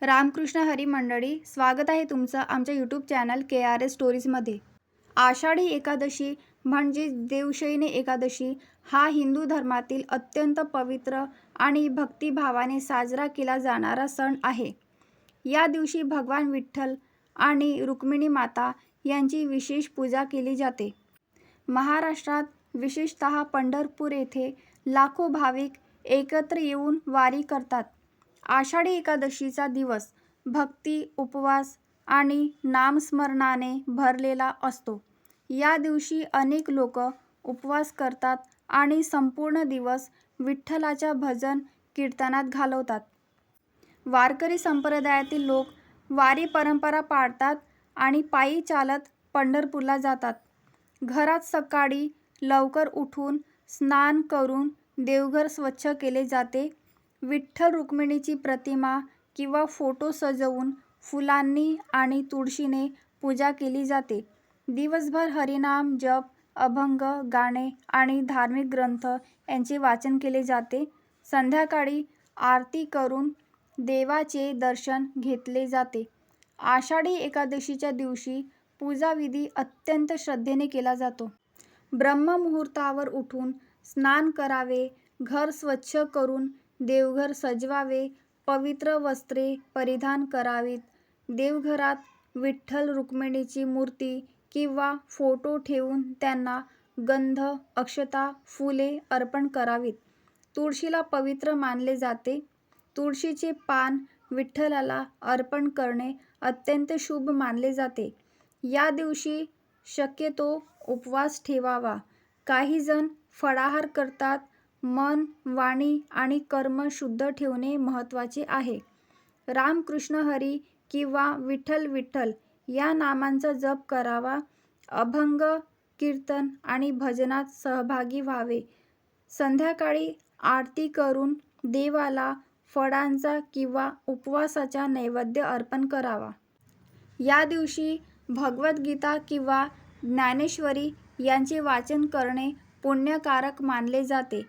रामकृष्ण हरी मंडळी, स्वागत आहे तुमचं आमच्या यूट्यूब चॅनल KRS स्टोरीजमध्ये। आषाढी एकादशी म्हणजे देवशयनी एकादशी हा हिंदू धर्मातील अत्यंत पवित्र आणि भक्तिभावाने साजरा केला जाणारा सण आहे। या दिवशी भगवान विठ्ठल आणि रुक्मिणी माता यांची विशेष पूजा केली जाते। महाराष्ट्रात विशेषतः पंढरपूर येथे लाखो भाविक एकत्र येऊन वारी करतात। आषाढी एकादशीचा दिवस भक्ती, उपवास आणि नामस्मरणाने भरलेला असतो। या दिवशी अनेक लोक उपवास करतात आणि संपूर्ण दिवस विठ्ठलाच्या भजन कीर्तनात घालवतात। वारकरी संप्रदायातील लोक वारी परंपरा पाळतात आणि पायी चालत पंढरपूरला जातात। घरात सकाळी लवकर उठून स्नान करून देवघर स्वच्छ केले जाते। विठ्ठल रुक्मिणीची प्रतिमा किंवा फोटो सजवून फुलांनी आणि तुळशीने पूजा केली जाते। दिवसभर हरिनाम जप, अभंग, गाणे आणि धार्मिक ग्रंथ यांचे वाचन केले जाते। संध्याकाळी आरती करून देवाचे दर्शन घेतले जाते। आषाढी एकादशीच्या दिवशी पूजाविधी अत्यंत श्रद्धेने केला जातो। ब्रह्ममुहूर्तावर उठून स्नान करावे, घर स्वच्छ करून देवघर सजवावे, पवित्र वस्त्रे परिधान करावीत, देवघरात विठ्ठल रुक्मिणीची मूर्ती किंवा फोटो ठेवून त्यांना गंध, अक्षता, फुले अर्पण करावीत। तुळशीला पवित्र मानले जाते। तुळशीचे पान विठ्ठलाला अर्पण करणे अत्यंत शुभ मानले जाते। या दिवशी शक्यतो उपवास ठेवावा। काही जण फळाहार करतात। मन, वाणी आणि कर्म शुद्ध ठेवणे महत्त्वाचे आहे। रामकृष्ण हरी किंवा विठ्ठल विठ्ठल या नामांचा जप करावा। अभंग, कीर्तन आणि भजनात सहभागी व्हावे। संध्याकाळी आरती करून देवाला फळांचा किंवा उपवासाचा नैवेद्य अर्पण करावा। या दिवशी भगवद्गीता किंवा ज्ञानेश्वरी यांचे वाचन करणे पुण्यकारक मानले जाते।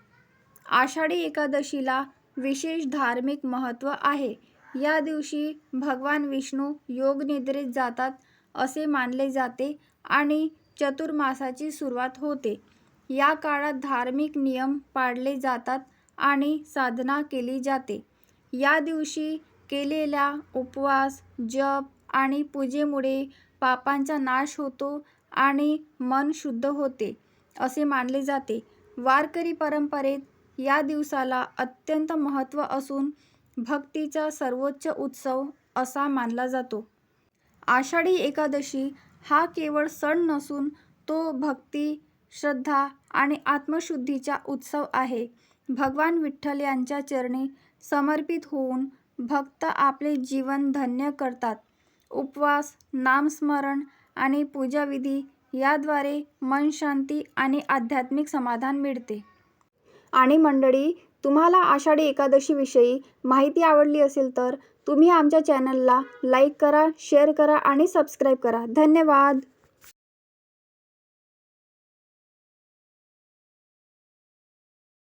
आषाढी एकादशीला विशेष धार्मिक महत्त्व आहे। या दिवशी भगवान विष्णू योगनिद्रेत जातात असे मानले जाते आणि चातुर्मासाची सुरुवात होते। या काळात धार्मिक नियम पाळले जातात आणि साधना केली जाते। या दिवशी केलेल्या उपवास, जप आणि पूजेमुळे पापांचा नाश होतो आणि मन शुद्ध होते असे मानले जाते। वारकरी परंपरेत या दिवसाला अत्यंत महत्त्व असून भक्तीचा सर्वोच्च उत्सव असा मानला जातो। आषाढी एकादशी हा केवळ सण नसून तो भक्ती, श्रद्धा आणि आत्मशुद्धीचा उत्सव आहे। भगवान विठ्ठल यांच्या चरणी समर्पित होऊन भक्त आपले जीवन धन्य करतात। उपवास, नामस्मरण आणि पूजाविधी याद्वारे मनशांती आणि आध्यात्मिक समाधान मिळते। आणि मंडळी, तुम्हाला आषाढी एकादशीविषयी माहिती आवडली असेल तर तुम्ही आमच्या चॅनलला लाईक करा, शेअर करा आणि सबस्क्राईब करा। धन्यवाद।